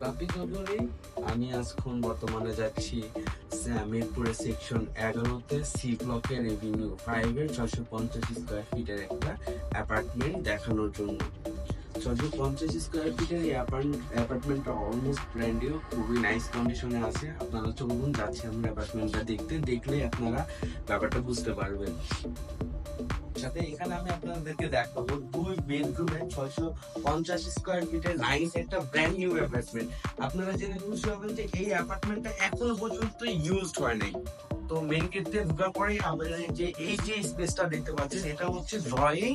বাপি চৌধুরী। আমি আজখন বর্তমানে যাচ্ছি মিরপুরের সেকশন 11-তে সি ব্লকের এভিনিউ 5-এর 650 স্কোয়ার ফিটের একটা অ্যাপার্টমেন্ট দেখানোর জন্য। 650 স্কোয়ার ফিটের এই অ্যাপার্টমেন্টটা অলমোস্ট ব্র্যান্ড নিউ, খুবই নাইস কন্ডিশনে আছে। আপনারা চলুন, যাচ্ছি আমরা অ্যাপার্টমেন্টটা দেখতে, দেখলেই আপনারা ব্যাপারটা বুঝতে পারবেন। সাথে এখানে আমি আপনাদেরকে দেখাবো 2 বেডরুমের 650 স্কোয়ার ফিটের নাইস একটা ব্র্যান্ড নিউ অ্যাপার্টমেন্ট। আপনারা জেনে খুশি হবেন যে এই অ্যাপার্টমেন্টটা এখনো পর্যন্ত ইউজড হয় নাই। তো মেন গেটে ঢোকার পরেই আমাদের যে এই যে স্পেসটা দেখতে পাচ্ছেন, এটা হচ্ছে ড্রয়িং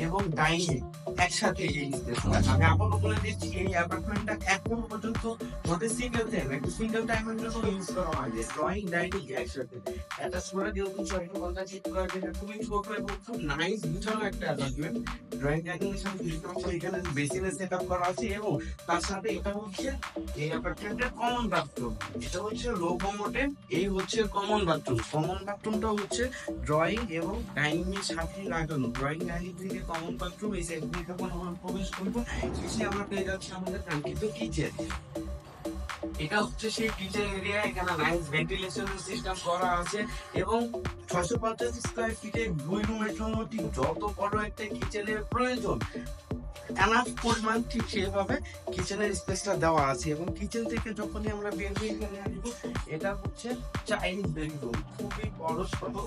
এবং ডাইনিং একসাথে। এই স্পেসটা আমি আপাতত বলে দিচ্ছি, এই অ্যাপার্টমেন্টটা এখনো পর্যন্ত নট এ সিঙ্গেল টাইম, একটা সিঙ্গেল টাইমের জন্য ইউজ করা হয় যে ড্রয়িং ডাইনিং একসাথে। এটা সুরা যেরকম সরকার বলতে চিট করা, যেটা খুবই ছোট এবং খুব নাইস বিছানো একটা অ্যাপার্টমেন্ট। ড্রয়িং ডাইনিং এর সাথে এখানে বেসিনের সেট আপ করা আছে এবং তার সাথে এটা হচ্ছে এই অ্যাপার্টমেন্টের কমন বাথরুম। এটা হচ্ছে লো কমোডে, এই হচ্ছে কমন বাথরুম। কমন বাথরুমটা হচ্ছে ড্রয়িং এবং ডাইনিং এর সাথে লাগানো। ড্রয়িং ডাইনিং থেকে কমন বাথরুম, এই সাইড থেকে যখন আমরা প্রবেশ করবো এসে আমরা পেয়ে যাচ্ছি আমাদের কাঙ্ক্ষিত কিচেন। এটা হচ্ছে সেই কিচেন এরিয়া। এখানে নাইস ভেন্টিলেশন সিস্টেম করা আছে এবং 650 স্কোয়ার ফিটে 2 রুমের জন্য ঠিক যত বড় একটা কিচেনের প্রয়োজন এনাফ পরিমাণ ঠিক সেভাবে কিচেনের স্পেসটা দেওয়া আছে। এবং কিচেন থেকে যখনই আমরা বের হয়ে এখানে আসবো, এটা হচ্ছে চাইল্ড বেডরুম, খুবই বড় সড়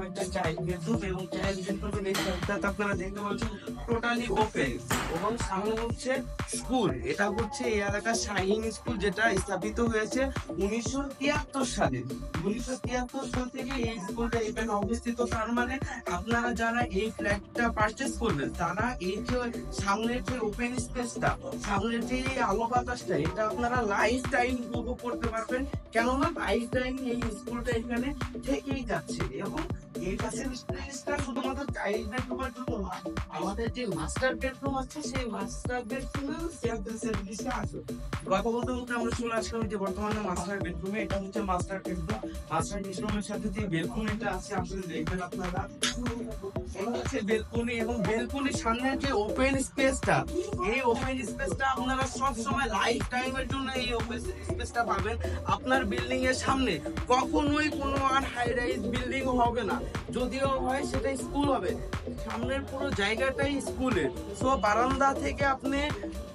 একটা চাইল্ড বেডরুম। এবং চাইল্ড বেডরুমের এই সাইডটাতে আপনারা দেখতে পাচ্ছেন টোটালি ওপেন। এবং সামনে হচ্ছে স্কুল, এটা হচ্ছে এই এলাকার শাহিন স্কুল, যেটা স্থাপিত হয়েছে 1973 সালে। 1973 সাল থেকে এই স্কুলটা এখানে অবস্থিত। তার মানে আপনারা যারা এই ফ্ল্যাটটা পারচেজ করবেন, তারা এই যে সামনের যে ওপেন স্পেসটা, সামনের যে আলো বাতাসটা, এটা আপনারা লাইফ টাইম উপভোগ করতে পারবেন। কেননা লাইফ টাইম এই স্কুলটা এখানে থেকেই যাচ্ছে। এবং এই পাশের স্পেসটা শুধুমাত্র চাইল্ড বেডরুমের জন্য নয়, আমাদের যে মাস্টার বেডরুম আছে সেই মাস্টার বেডরুমেও সেম ফ্যাসিলিটিসটা আছে। কথা বলতে বলতে আমরা চলে আসলাম যে বর্তমানে মাস্টার বেডরুমে। এটা হচ্ছে মাস্টার বেডরুম। মাস্টার বেডরুমের সাথে যে বেলকনিটা আছে আসলে দেখবেন আপনারা, এটা হচ্ছে বেলকনি। এবং বেলকনির সামনে যে ওপেন স্পেসটা, এই ওপেন স্পেসটা আপনারা সব সময় লাইফ টাইমের জন্য এই ওপেন স্পেসটা পাবেন। আপনার বিল্ডিং এর সামনে কখনোই কোনো আর হাই রাইজ বিল্ডিং হবে না, যদিও হয় সেটা স্কুল হবে। সামনের পুরো জায়গাটাই স্কুলের। সো বারান্দা থেকে আপনি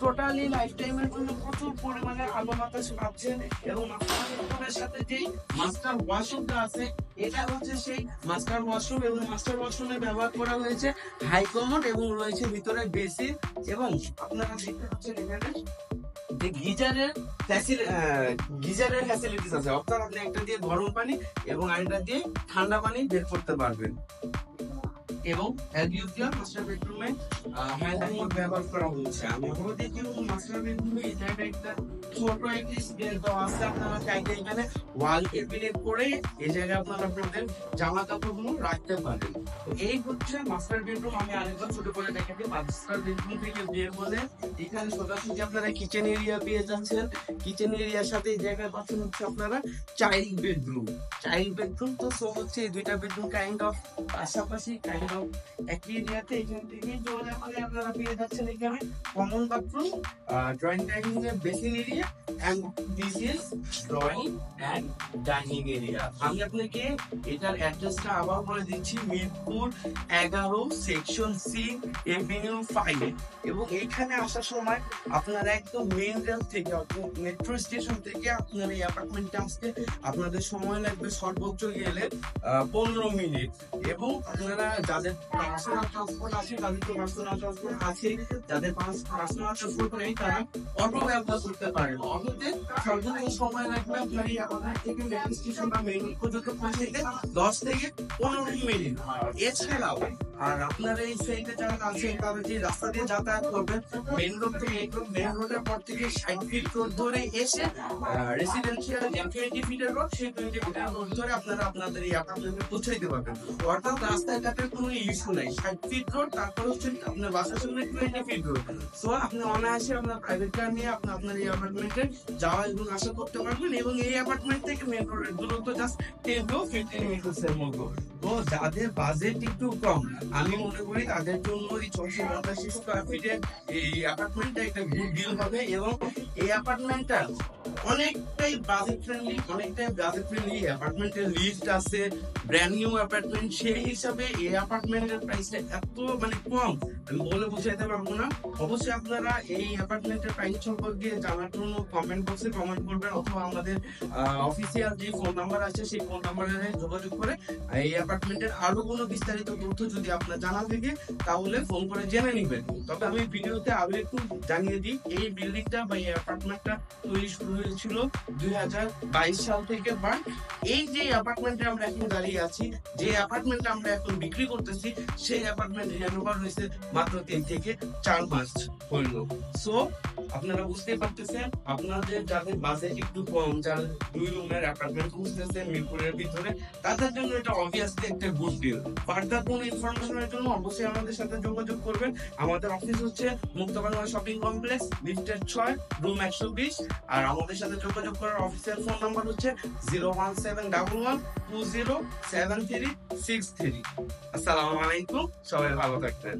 টোটালি লাইফ টাইমের জন্য প্রচুর পরিমাণে আলো বাতাস পাচ্ছেন। এবং মাস্টার সাথে যেই মাস্টার ওয়াশরুমটা আছে, এটা হচ্ছে সেই মাস্টার ওয়াশরুম। এবং মাস্টার ওয়াশরুমে ব্যবহার করা হয়েছে হাই কমোড এবং রয়েছে ভিতরে বেসিন। এবং আপনারা দেখতে পাচ্ছেন এখানে যে গিজারের ফ্যাসিলিটিস আছে, অর্থাৎ আপনি একটা দিয়ে গরম পানি এবং আরেকটা দিয়ে ঠান্ডা পানি বের করতে পারবেন। এবং মাস্টার বেডরুমে হ্যান্ড ব্যবহার করা হচ্ছে। আমি দেখি মাস্টার বেডরুমে এই জায়গায় একটা ছোট একটি স্পেস দেওয়া আছে। আপনারা চাইলে এখানে ওয়াল ক্যাবিনেট করে এই জায়গায় আপনারা আপনাদের জামা কাপড়গুলো রাখতে পারেন। তো এই হচ্ছে মাস্টার বেডরুম। আমি আরেকবার ছোট করে দেখাচ্ছি। মাস্টার বেডরুম থেকে বের হলে এখানে সোজাসুজি আপনারা কিচেন এরিয়া পেয়ে যাচ্ছেন। কিচেন এরিয়ার সাথে এই জায়গায় পাচ্ছেন হচ্ছে আপনারা চাইল্ড বেডরুম। চাইল্ড বেডরুম তো সো হচ্ছে এই দুইটা বেডরুম কাইন্ড অফ পাশাপাশি, কাইন্ড অফ একই এরিয়াতে। এখান থেকে চলে আসলে আপনারা পেয়ে যাচ্ছেন এখানে কমন বাথরুম, ড্রয়িং ডাইনিং এর basin area, and this is drawing and dining area. আমি আপনাকে এটার অ্যাড্রেসটা আবার বলে দিচ্ছি, মিরপুর 11 সেকশন সি এভিনিউ 5। এবং এইখানে আসার সময় আপনারা একদম মেইন রেল থেকে অর্থাৎ মেট্রো স্টেশন থেকে আপনার এই অ্যাপার্টমেন্টে আসতে আপনাদের সময় লাগবে সর্বোচ্চ গেলে 15 মিনিট। এবং আপনারা যাদের পার্সোনাল ট্রান্সপোর্ট আছে তাদের তো পার্সোনাল ট্রান্সপোর্ট আছে, যাদের পার্সোনাল ট্রান্সপোর্ট নেই তারা অটো ব্যবহার করতে পারেন। অটোতে সর্বোচ্চ সময় লাগবে আপনার এই অ্যাপার্টমেন্ট থেকে মেট্রো স্টেশন বা মেইন রোড পর্যন্ত পৌঁছাইতে 10 থেকে 15 মিনিট। এছাড়াও আর আপনারা এই সাইডে যারা আছেন তারা যে রাস্তা দিয়ে যাতায়াত করবেন, মেইন রোড থেকে মেইন রোডের পর থেকে 60 ফিট রোড ধরে এসে রেসিডেন্সিয়াল যে 20 ফিটের রোড, সেই 20 ফিটের রোড ধরে আপনারা আপনাদের এই অ্যাপার্টমেন্টে পৌঁছাইতে পারবেন। অর্থাৎ রাস্তাঘাটের কোনো ইস্যু নাই। 60 ফিট রোড, তারপর হচ্ছে আপনার বাসার সামনে 20 ফিট রোড। সো আপনি অনায়াসে আপনার প্রাইভেট কার নিয়ে আপনি আপনার এই অ্যাপার্টমেন্টে যাওয়া এবং আসা করতে পারবেন, এবং এই অ্যাপার্টমেন্ট থেকে মেন রোডের দূরত্ব জাস্ট 10 to 15 মিনিটের মতো। তো যাদের বাজেট একটু কম, আমি মনে করি তাদের জন্য এই 685 স্কয়ার ফিটের এই অ্যাপার্টমেন্টটা একটা গুড ডিল হবে। এবং এই অ্যাপার্টমেন্টটা অনেকটাই বাজেট ফ্রেন্ডলি অ্যাপার্টমেন্টের লিস্ট আছে, ব্র্যান্ড নিউ অ্যাপার্টমেন্ট, সেই হিসাবে এই অ্যাপার্টমেন্টের প্রাইসটা এত কম আমি বলে বুঝাইতে পারবো না। অবশ্যই আপনারা এই অ্যাপার্টমেন্টের প্রাইস সম্পর্কে জানার জন্য কমেন্ট বক্সে কমেন্ট করবেন, অথবা আমাদের অফিসিয়াল যে ফোন নাম্বার আছে সেই ফোন নাম্বারে যোগাযোগ করে এই অ্যাপার্টমেন্টের আরো কোনো বিস্তারিত তথ্য যদি আপনার জানা থাকে তাহলে ফোন করে জেনে নিবেন। তবে আমি ভিডিওতে আরো একটু জানিয়ে দিই, এই বিল্ডিংটা বা এই অ্যাপার্টমেন্টটা তৈরি শুরু হয়েছিল 2022 সাল থেকে। বাট এই যে অ্যাপার্টমেন্টে আমরা এখন দাঁড়িয়ে আছি, যে অ্যাপার্টমেন্টটা আমরা এখন বিক্রি করতেছি, সেই অ্যাপার্টমেন্ট হ্যান্ডওভার হয়েছে মাত্র 3 থেকে 4 মাস হইল। সো আপনারা বুঝতে পারতেছেন, আপনাদের যাদের বাজেট একটু কম, যারা 2 রুমের অ্যাপার্টমেন্ট খুঁজতেছেন মিরপুরের ভিতরে, তাদের জন্য এটা অবভিয়াসলি একটা গুড ডিল। ফার্দার কোনো ইনফরমেশনের জন্য অবশ্যই আমাদের সাথে যোগাযোগ করবেন। আমাদের অফিস হচ্ছে মুক্তবাংলা শপিং কমপ্লেক্স, লিফটের 6, রুম 120। আর আমাদের সাথে যোগাযোগ করার অফিসিয়াল ফোন নাম্বার হচ্ছে 01711207363। আসসালামু আলাইকুম, সবাই ভালো থাকবেন।